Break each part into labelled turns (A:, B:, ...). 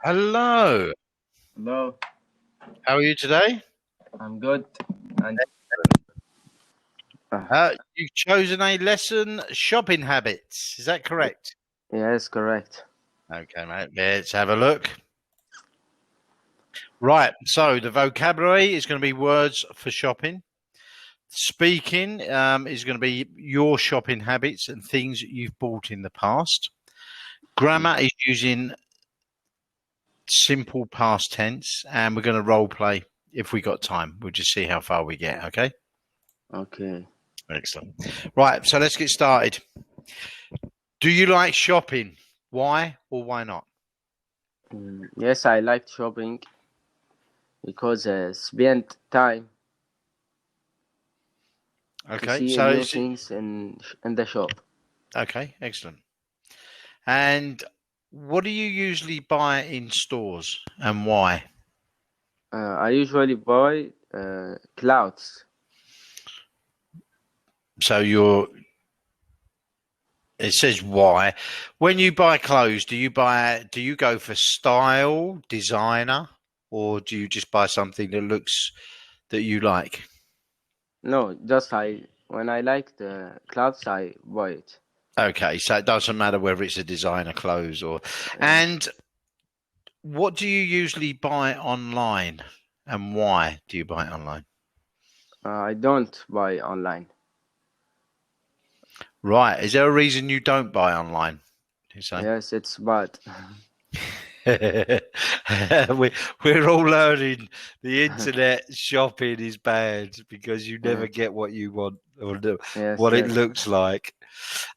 A: Hello.
B: Hello,
A: How are you today?
B: I'm good. And
A: You've chosen a lesson, shopping habits. Is that correct?
B: yes, correct.
A: Okay, mate. Let's have a look. Right. So the vocabulary is going to be words for shopping. Speaking is going to be your shopping habits and things you've bought in the past. Grammar is using simple past tense, and we're going to role play if we got time. We'll just see how far we get. Okay.
B: Okay.
A: Excellent. Right. So let's get started. Do you like shopping? Why or why not?
B: Yes, I like shopping because spend time to
A: Okay.
B: see
A: So
B: new things in the shop.
A: okay, excellent. And what do you usually buy in stores and why?
B: I usually buy clothes.
A: So it says why. When you buy clothes, do you go for style, designer, or do you just buy something that you like?
B: No, just when I like the clothes, I buy it.
A: Okay, so it doesn't matter whether it's a designer clothes or. And what do you usually buy online, and why do you buy it online?
B: I don't buy online.
A: Right. Is there a reason you don't buy online?
B: Yes, it's bad.
A: We're all learning the internet shopping is bad because you never get what you want or what it looks like.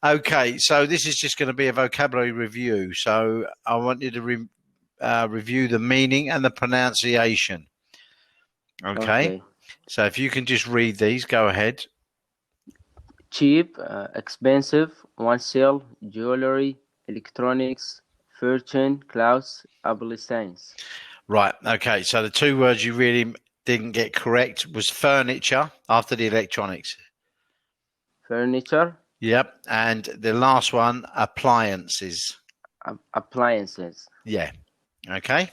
A: Okay, so this is just going to be a vocabulary review. So I want you to review the meaning and the pronunciation. Okay. So if you can just read these, go ahead.
B: Cheap, expensive, one sale, jewelry, electronics, fortune, clothes, appliances.
A: Right. Okay. So the two words you really didn't get correct was furniture after the electronics.
B: Furniture.
A: Yep. And the last one, appliances.
B: Appliances.
A: Yeah. Okay.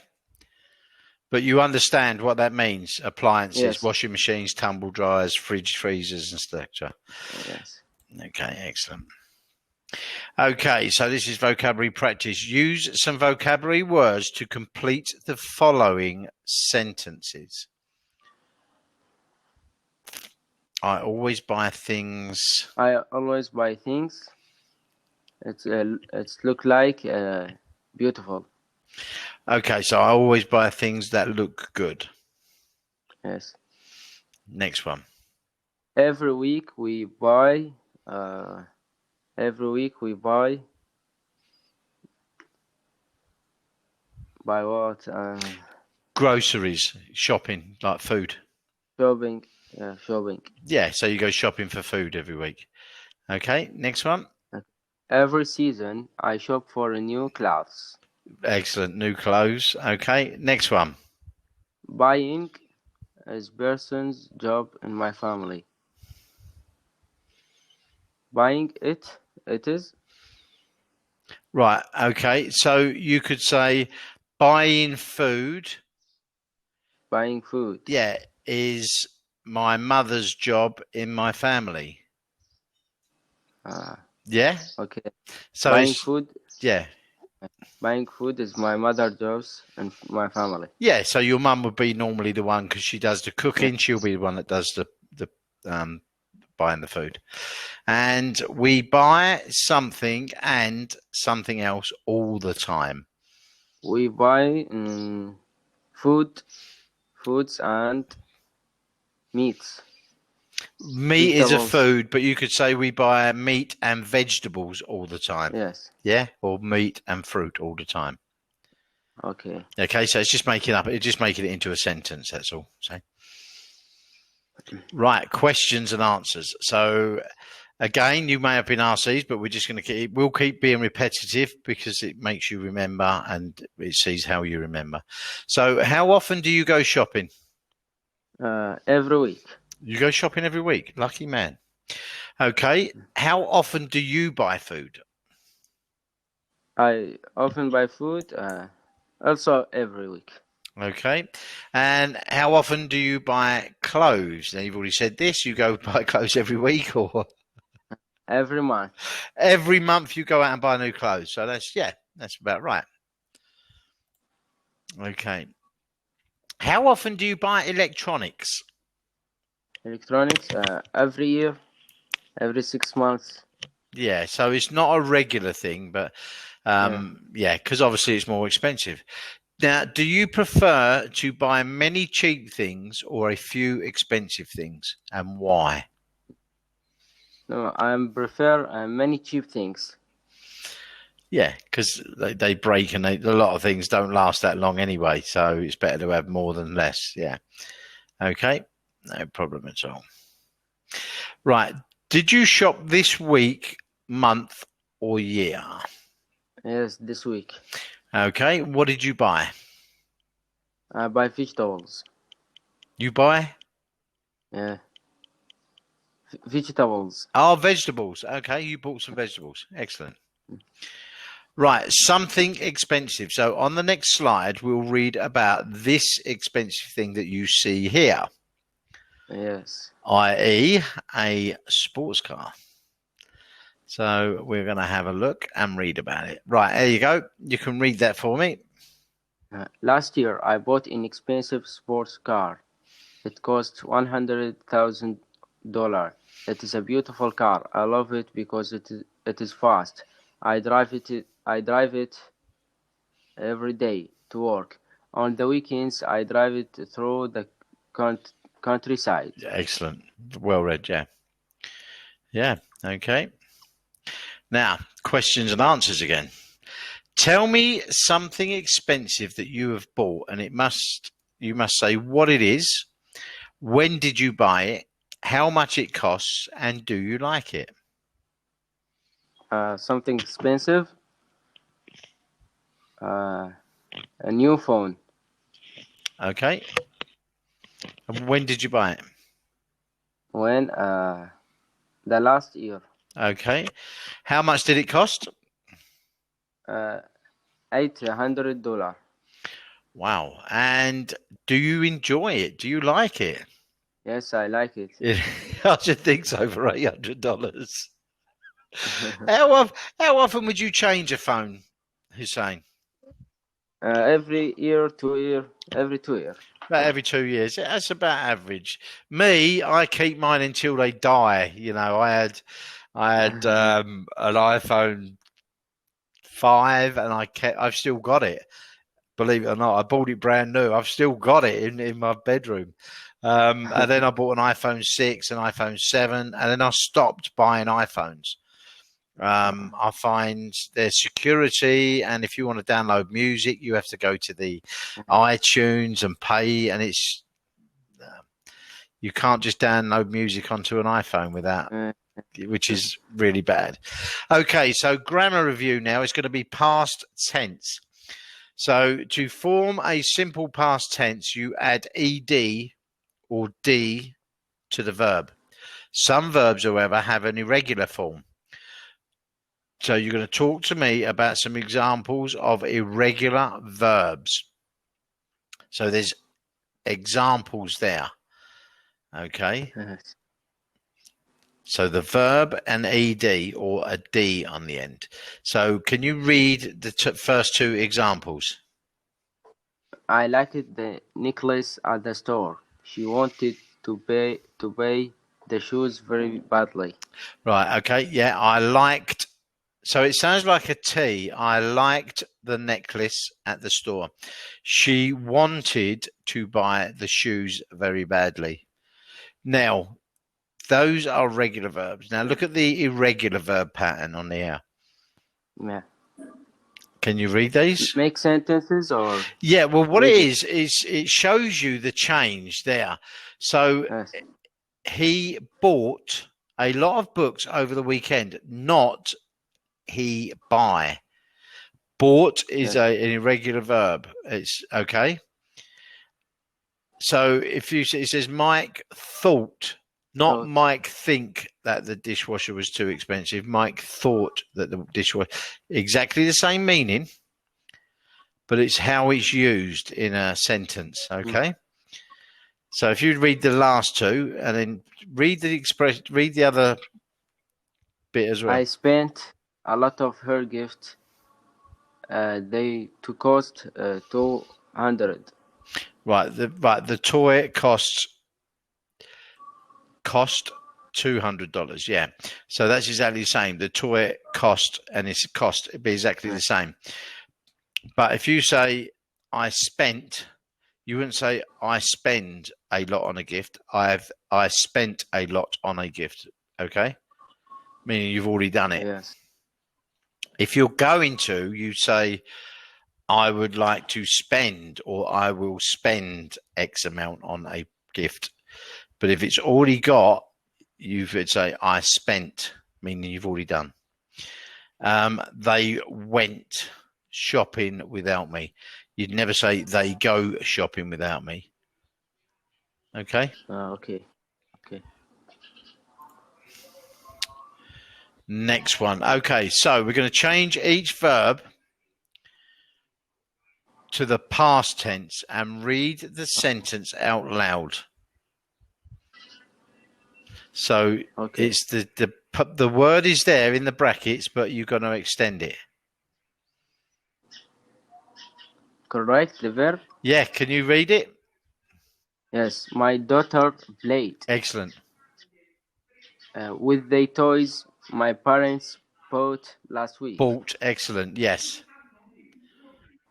A: But you understand what that means. Appliances, yes. Washing machines, tumble dryers, fridge, freezers, and stuff.
B: Yes.
A: Okay. Excellent. Okay, so this is vocabulary practice. Use some vocabulary words to complete the following sentences. I always buy things.
B: I always buy things. It's look like beautiful.
A: Okay, so I always buy things that look good.
B: Yes.
A: Next one.
B: Every week we buy. Buy what?
A: Groceries, shopping, like food.
B: Shopping. Yeah, shopping.
A: Yeah, so you go shopping for food every week. Okay, next one.
B: Every season, I shop for new clothes.
A: Excellent, new clothes. Okay, next one.
B: Buying is person's job in my family. Buying it is.
A: Right, okay, so you could say buying food.
B: Buying food.
A: Yeah, is my mother's job in my family. Yeah.
B: Okay.
A: So
B: buying food.
A: Yeah.
B: Buying food is my mother's job in my family.
A: Yeah. So your mum would be normally the one because she does the cooking. Yes. She'll be the one that does the buying the food. And we buy something and something else all the time.
B: We buy foods and meats.
A: Meat is a food, but you could say we buy meat and vegetables all the time.
B: Yes.
A: Yeah, or meat and fruit all the time.
B: Okay.
A: Okay, so it's just making it into a sentence, that's all. So right, questions and answers. So again, you may have been asked these, but we're just going to we'll keep being repetitive because it makes you remember and it sees how you remember. So how often do you go shopping?
B: Every week.
A: You go shopping every week? Lucky man. Okay. How often do you buy food?
B: I often buy food Also every week.
A: Okay. And how often do you buy clothes? Now, you've already said this. You go buy clothes every week or?
B: Every month.
A: Every month you go out and buy new clothes. So that's about right. Okay. How often do you buy electronics?
B: Electronics, every year, every 6 months.
A: Yeah, so it's not a regular thing, but because obviously it's more expensive. Now, do you prefer to buy many cheap things or a few expensive things, and why?
B: No, I prefer many cheap things.
A: Yeah, because they break and a lot of things don't last that long anyway, so it's better to have more than less. Yeah. Okay, no problem at all. Right. Did you shop this week, month, or year?
B: Yes, this week.
A: Okay. What did you buy?
B: I buy vegetables.
A: You buy?
B: Yeah. Vegetables.
A: Oh, vegetables. Okay, you bought some vegetables. Excellent. Right, something expensive. So on the next slide, we'll read about this expensive thing that you see here.
B: Yes.
A: I.e. a sports car. So we're going to have a look and read about it. Right, there you go. You can read that for me.
B: Last year, I bought an expensive sports car. It cost $100,000. It is a beautiful car. I love it because it is fast. I drive it every day to work. On the weekends, I drive it through the countryside.
A: Excellent. Well read, yeah. Yeah, okay. Now, questions and answers again. Tell me something expensive that you have bought, and you must say what it is, when did you buy it, how much it costs, and do you like it?
B: Something expensive. A new phone.
A: Okay. And when did you buy it?
B: When the last year.
A: Okay. How much did it cost?
B: $800.
A: Wow. And do you enjoy it? Do you like it?
B: Yes, I like it.
A: I should think so for $800. How often would you change a phone, Hussein?
B: Every year, 2 years. Every 2 years.
A: About every 2 years. That's about average. Me, I keep mine until they die. You know, I had an iPhone 5, and I've still got it. Believe it or not, I bought it brand new. I've still got it in my bedroom. And then I bought an iPhone 6, an iPhone 7, and then I stopped buying iPhones. I find there's security, and if you want to download music, you have to go to the iTunes and pay, and it's you can't just download music onto an iPhone without, which is really bad. Okay, so grammar review now is going to be past tense. So to form a simple past tense, you add ed or d to the verb. Some verbs, however, have an irregular form. So you're going to talk to me about some examples of irregular verbs. So there's examples there. Okay.
B: Yes.
A: So the verb and ed or a d on the end. So can you read the first two examples?
B: I liked the necklace at the store. She wanted to buy the shoes very badly.
A: Right. Okay. Yeah, I liked. So it sounds like a T. I liked the necklace at the store. She wanted to buy the shoes very badly. Now, those are regular verbs. Now, look at the irregular verb pattern on the air.
B: Yeah.
A: Can you read these?
B: Make sentences or?
A: Yeah, well, what it is it shows you the change there. So
B: Yes.
A: he bought a lot of books over the weekend, not he buy. Bought is an irregular verb. It's okay. So if it says Mike thought, not Mike think that the dishwasher was too expensive. Mike thought that the dishwasher, exactly the same meaning, but it's how it's used in a sentence. Okay. So if you read the last two and then read the other bit as well.
B: I spent a lot of her gifts. They to cost $200.
A: Right. The toy cost $200. Yeah. So that's exactly the same. The toy cost and its cost would be exactly the same. But if you say I spent, you wouldn't say I spend a lot on a gift. I spent a lot on a gift. Okay. Meaning you've already done it.
B: Yes.
A: If you're going to, you say, I would like to spend, or I will spend X amount on a gift. But if it's already got, you would say, I spent, meaning you've already done. They went shopping without me. You'd never say they go shopping without me. Okay?
B: Okay.
A: Next one. Okay, so we're going to change each verb to the past tense and read the sentence out loud. So it's the word is there in the brackets, but you're going to extend it.
B: Correct, the verb?
A: Yeah, can you read it?
B: Yes, my daughter played.
A: Excellent.
B: With the toys my parents bought last week.
A: Bought, excellent, yes.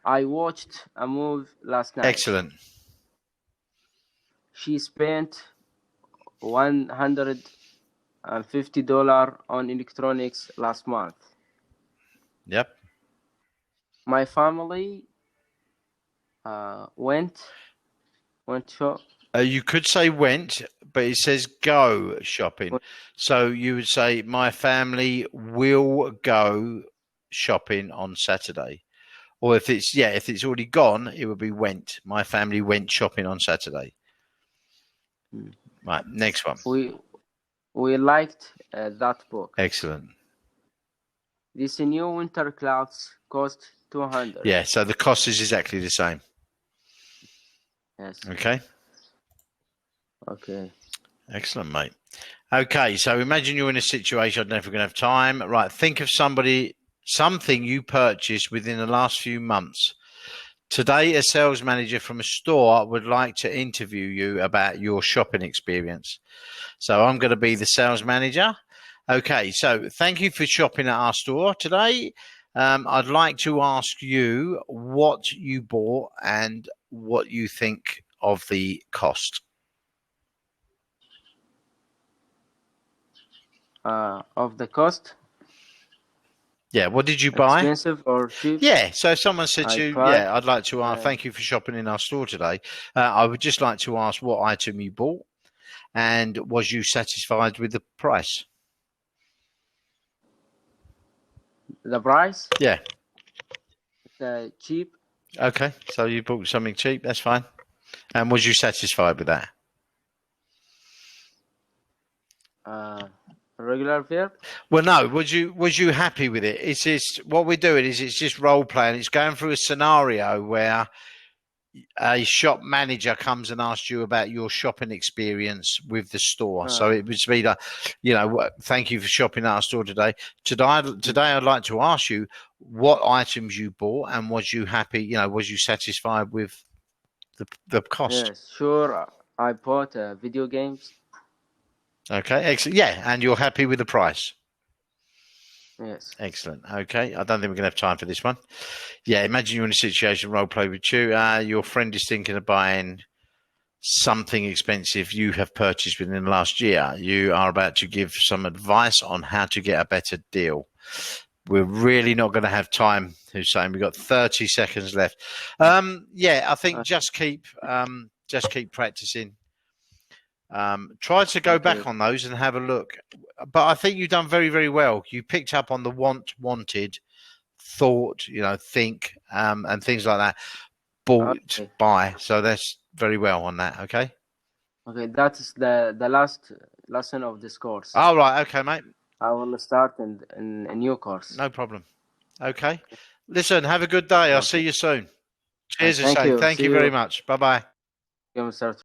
B: I watched a movie last night.
A: Excellent.
B: She spent $150 on electronics last month.
A: Yep.
B: My family went shop.
A: You could say went, but it says go shopping. So you would say my family will go shopping on Saturday. Or if it's already gone, it would be went. My family went shopping on Saturday. Right, next one.
B: We liked that book.
A: Excellent.
B: This new winter clothes cost $200.
A: Yeah, so the cost is exactly the same.
B: Yes.
A: Okay. Excellent, mate. Okay, so imagine you're in a situation, I don't know if we're going to have time. Right, think of something you purchased within the last few months. Today, a sales manager from a store would like to interview you about your shopping experience. So I'm going to be the sales manager. Okay, so thank you for shopping at our store today. I'd like to ask you what you bought and what you think of the cost.
B: Of the cost?
A: Yeah, what did you buy?
B: Expensive or cheap?
A: Yeah, so if someone said to you, I'd like to ask, thank you for shopping in our store today. I would just like to ask what item you bought and was you satisfied with the price?
B: The price?
A: Yeah.
B: It's cheap.
A: Okay, so you bought something cheap, that's fine. And was you satisfied with that?
B: Regular verb?
A: Well, no. Was you happy with it? It's just what we're doing is it's just role playing. It's going through a scenario where a shop manager comes and asks you about your shopping experience with the store. So it would be like, thank you for shopping at our store today. Today, I'd like to ask you what items you bought and was you happy? Was you satisfied with the cost?
B: Yes, sure. I bought video games.
A: Okay, excellent. Yeah, and you're happy with the price?
B: Yes.
A: Excellent. Okay, I don't think we're going to have time for this one. Yeah, imagine you're in a situation, role play with you. Your friend is thinking of buying something expensive you have purchased within the last year. You are about to give some advice on how to get a better deal. We're really not going to have time, Hussein. We've got 30 seconds left. I think just keep practicing. Try to go back on those and have a look. But I think you've done very, very well. You picked up on the wanted, thought, think, and things like that. Bought, buy. So that's very well on that. Okay. Okay,
B: that is the last lesson of this course.
A: Oh, right. Okay, mate.
B: I will start in a new course.
A: No problem. Okay. Listen, have a good day. I'll see you soon. Cheers, Hussein. Thank you very much. Bye-bye.
B: Mr.